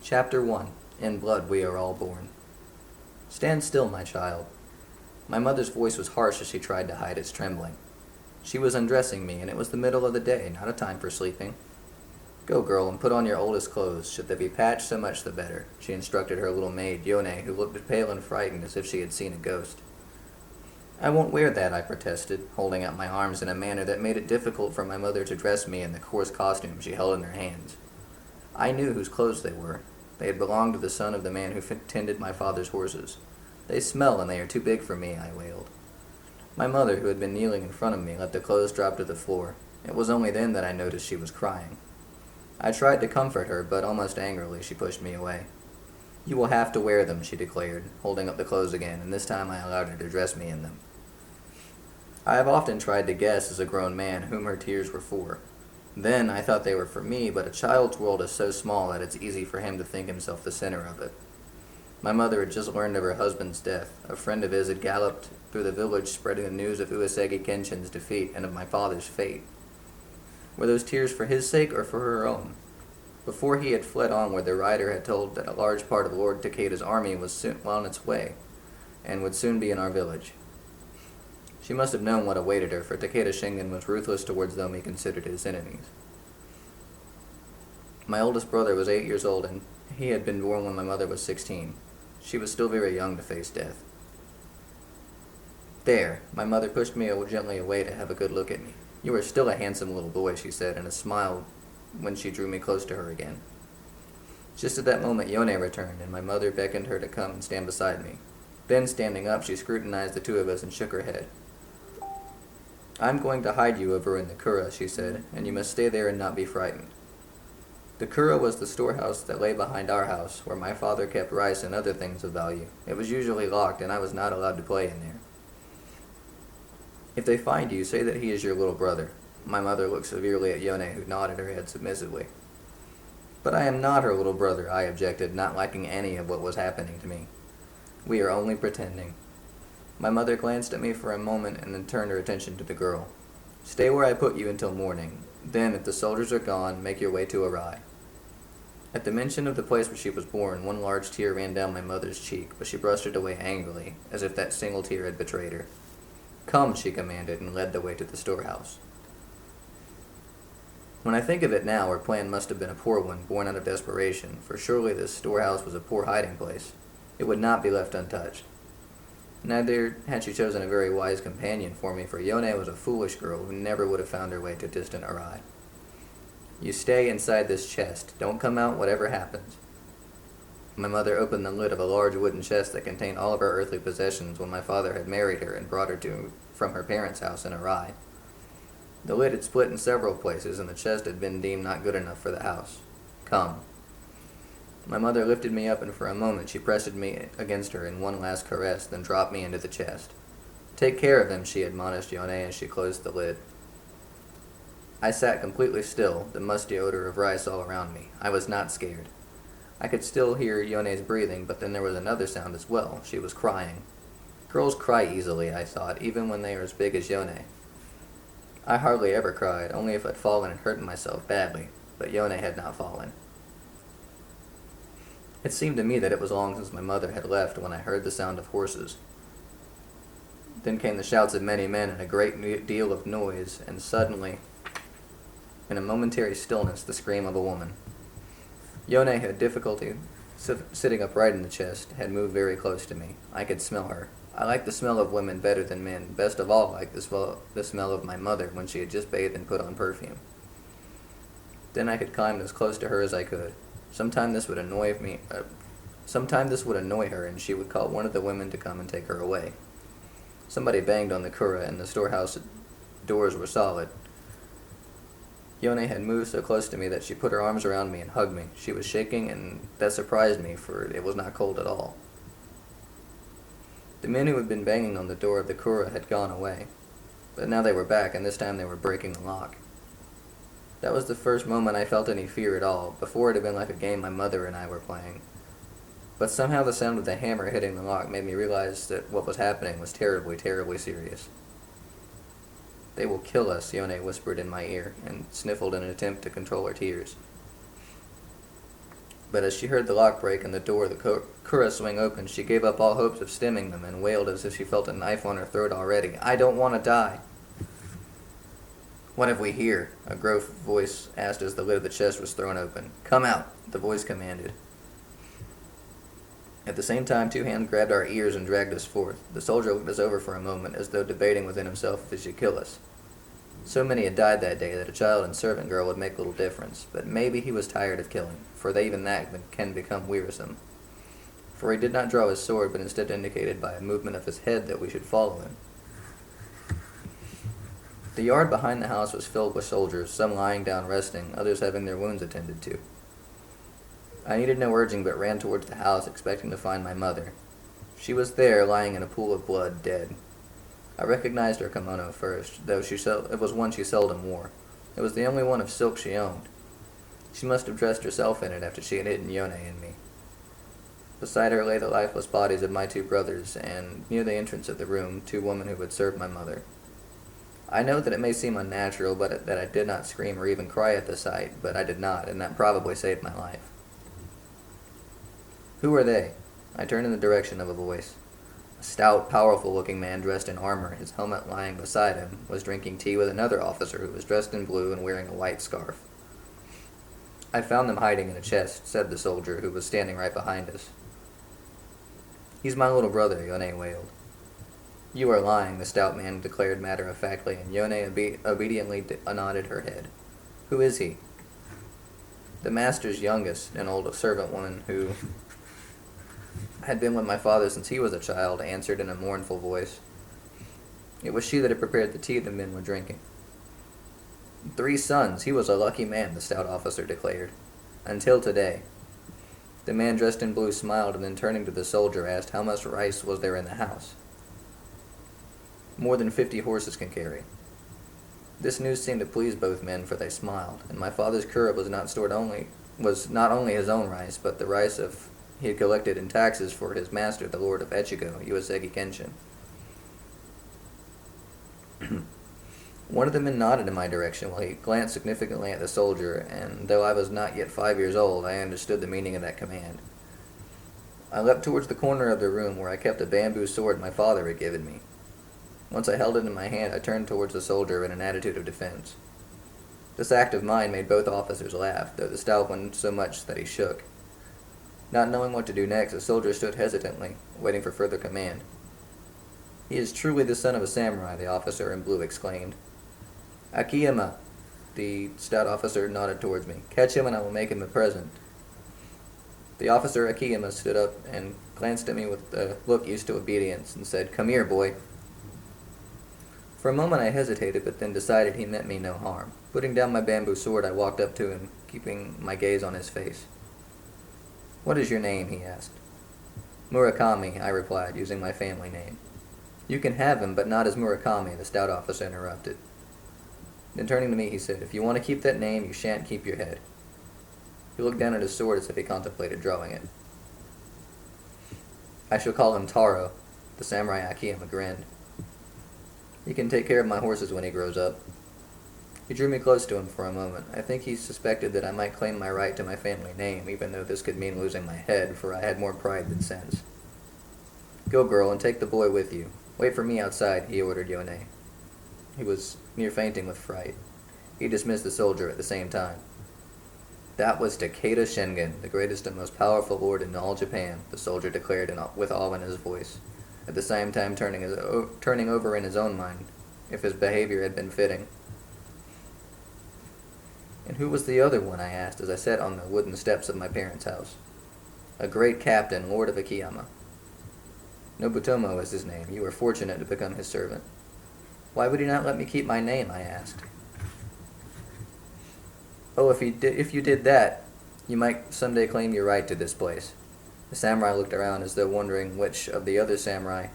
Chapter 1. In Blood We Are All Born. Stand still, my child. My mother's voice was harsh as she tried to hide its trembling. She was undressing me, and it was the middle of the day, not a time for sleeping. Go, girl, and put on your oldest clothes. Should they be patched, so much the better, she instructed her little maid, Yone, who looked pale and frightened as if she had seen a ghost. I won't wear that, I protested, holding out my arms in a manner that made it difficult for my mother to dress me in the coarse costume she held in her hands. I knew whose clothes they were. They had belonged to the son of the man who tended my father's horses. They smell and they are too big for me, I wailed. My mother, who had been kneeling in front of me, let the clothes drop to the floor. It was only then that I noticed she was crying. I tried to comfort her, but almost angrily she pushed me away. You will have to wear them, she declared, holding up the clothes again, and this time I allowed her to dress me in them. I have often tried to guess, as a grown man, whom her tears were for. Then I thought they were for me, but a child's world is so small that it's easy for him to think himself the center of it. My mother had just learned of her husband's death. A friend of his had galloped through the village spreading the news of Uesegi Kenshin's defeat and of my father's fate. Were those tears for his sake or for her own? Before he had fled onward, the rider had told that a large part of Lord Takeda's army was soon on its way, and would soon be in our village. She must have known what awaited her, for Takeda Shingen was ruthless towards those he considered his enemies. My oldest brother was 8 years old, and he had been born when my mother was 16. She was still very young to face death. There, my mother pushed me gently away to have a good look at me. You are still a handsome little boy, she said, and smiled when she drew me close to her again. Just at that moment, Yone returned, and my mother beckoned her to come and stand beside me. Then, standing up, she scrutinized the two of us and shook her head. I'm going to hide you over in the Kura, she said, and you must stay there and not be frightened. The Kura was the storehouse that lay behind our house, where my father kept rice and other things of value. It was usually locked, and I was not allowed to play in there. If they find you, say that he is your little brother. My mother looked severely at Yone, who nodded her head submissively. But I am not her little brother, I objected, not liking any of what was happening to me. We are only pretending. My mother glanced at me for a moment and then turned her attention to the girl. Stay where I put you until morning. Then, if the soldiers are gone, make your way to Arai. At the mention of the place where she was born, one large tear ran down my mother's cheek, but she brushed it away angrily, as if that single tear had betrayed her. Come, she commanded, and led the way to the storehouse. When I think of it now, her plan must have been a poor one, born out of desperation, for surely this storehouse was a poor hiding place. It would not be left untouched. Neither had she chosen a very wise companion for me, for Yone was a foolish girl who never would have found her way to distant Arai. You stay inside this chest. Don't come out whatever happens. My mother opened the lid of a large wooden chest that contained all of her earthly possessions when my father had married her and brought her from her parents' house in Arai. The lid had split in several places, and the chest had been deemed not good enough for the house. Come. My mother lifted me up, and for a moment she pressed me against her in one last caress, then dropped me into the chest. Take care of them, she admonished Yone as she closed the lid. I sat completely still, the musty odor of rice all around me. I was not scared. I could still hear Yone's breathing, but then there was another sound as well. She was crying. Girls cry easily, I thought, even when they are as big as Yone. I hardly ever cried, only if I'd fallen and hurt myself badly, but Yone had not fallen. It seemed to me that it was long since my mother had left when I heard the sound of horses. Then came the shouts of many men and a great deal of noise, and suddenly, in a momentary stillness, the scream of a woman. Yone had difficulty sitting upright in the chest, had moved very close to me. I could smell her. I liked the smell of women better than men, best of all liked the smell of my mother when she had just bathed and put on perfume. Then I could climb as close to her as I could. Sometime this would annoy her, and she would call one of the women to come and take her away. Somebody banged on the Kura, and the storehouse doors were solid. Yone had moved so close to me that she put her arms around me and hugged me. She was shaking, and that surprised me, for it was not cold at all. The men who had been banging on the door of the Kura had gone away, but now they were back, and this time they were breaking the lock. That was the first moment I felt any fear at all. Before it had been like a game my mother and I were playing. But somehow the sound of the hammer hitting the lock made me realize that what was happening was terribly, terribly serious. They will kill us, Yone whispered in my ear, and sniffled in an attempt to control her tears. but as she heard the lock break and the door of the Kura swing open, she gave up all hopes of stemming them and wailed as if she felt a knife on her throat already. "I don't want to die." "What have we here?" a gruff voice asked as the lid of the chest was thrown open. "Come out," the voice commanded. At the same time, two hands grabbed our ears and dragged us forth. The soldier looked us over for a moment, as though debating within himself if he should kill us. So many had died that day that a child and servant girl would make little difference, but maybe he was tired of killing, for even that can become wearisome. For he did not draw his sword, but instead indicated by a movement of his head that we should follow him. The yard behind the house was filled with soldiers, some lying down resting, others having their wounds attended to. I needed no urging, but ran towards the house, expecting to find my mother. She was there, lying in a pool of blood, dead. I recognized her kimono first, though it was one she seldom wore. It was the only one of silk she owned. She must have dressed herself in it after she had hidden Yone and me. Beside her lay the lifeless bodies of my two brothers, and near the entrance of the room, two women who had served my mother. I know that it may seem unnatural, but that I did not scream or even cry at the sight, but I did not, and that probably saved my life. "Who are they?" I turned in the direction of a voice. A stout, powerful-looking man dressed in armor, his helmet lying beside him, was drinking tea with another officer who was dressed in blue and wearing a white scarf. "I found them hiding in a chest," said the soldier, who was standing right behind us. "He's my little brother," Yone wailed. "You are lying," the stout man declared matter-of-factly, and Yone obediently nodded her head. "Who is he?" "The master's youngest, an old servant woman who had been with my father since he was a child," answered in a mournful voice. It was she that had prepared the tea the men were drinking. 3 sons. He was a lucky man," the stout officer declared. "Until today." The man dressed in blue smiled, and then turning to the soldier asked how much rice was there in the house. "More than 50 horses can carry." This news seemed to please both men, for they smiled, and my father's kura was not only his own rice, but the rice he had collected in taxes for his master, the Lord of Echigo, Uesegi Kenshin. One of the men nodded in my direction while he glanced significantly at the soldier, and though I was not yet 5 years old, I understood the meaning of that command. I leapt towards the corner of the room where I kept a bamboo sword my father had given me. Once I held it in my hand, I turned towards the soldier in an attitude of defense. This act of mine made both officers laugh, though the stout one so much that he shook. Not knowing what to do next, the soldier stood hesitantly, waiting for further command. "He is truly the son of a samurai," the officer in blue exclaimed. "Akiyama," the stout officer nodded towards me. "Catch him and I will make him a present." The officer Akiyama stood up and glanced at me with a look used to obedience and said, "Come here, boy." For a moment I hesitated, but then decided he meant me no harm. Putting down my bamboo sword, I walked up to him, keeping my gaze on his face. "What is your name?" he asked. "Murakami," I replied, using my family name. "You can have him, but not as Murakami," the stout officer interrupted. Then turning to me, he said, "If you want to keep that name, you shan't keep your head." He looked down at his sword as if he contemplated drawing it. "I shall call him Taro," the samurai Akiyama grinned. "He can take care of my horses when he grows up." He drew me close to him for a moment. I think he suspected that I might claim my right to my family name, even though this could mean losing my head, for I had more pride than sense. "Go, girl, and take the boy with you. Wait for me outside," he ordered Yone. He was near fainting with fright. He dismissed the soldier at the same time. "That was Takeda Shingen, the greatest and most powerful lord in all Japan," the soldier declared with awe in his voice, at the same time turning over in his own mind if his behavior had been fitting. "And who was the other one?" I asked as I sat on the wooden steps of my parents' house. "A great captain, Lord of Akiyama. Nobutomo is his name. You were fortunate to become his servant." "Why would he not let me keep my name?" I asked. "Oh, if you did that, you might someday claim your right to this place." The samurai looked around as though wondering which of the other samurai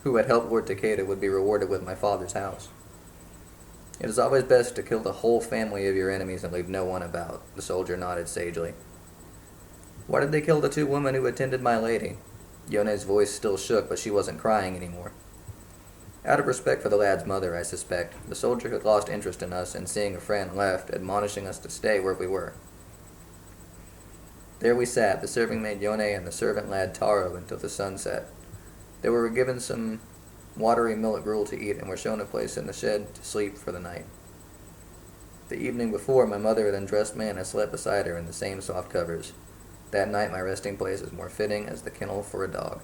who had helped Lord Takeda would be rewarded with my father's house. "It is always best to kill the whole family of your enemies and leave no one about," the soldier nodded sagely. "Why did they kill the 2 women who attended my lady?" Yone's voice still shook, but she wasn't crying anymore. Out of respect for the lad's mother, I suspect, the soldier had lost interest in us and, seeing a friend, left, admonishing us to stay where we were. There we sat, the serving maid Yone and the servant lad Taro, until the sun set. They were given some watery millet gruel to eat and were shown a place in the shed to sleep for the night. The evening before, my mother had undressed me and I slept beside her in the same soft covers. That night my resting place is more fitting as the kennel for a dog.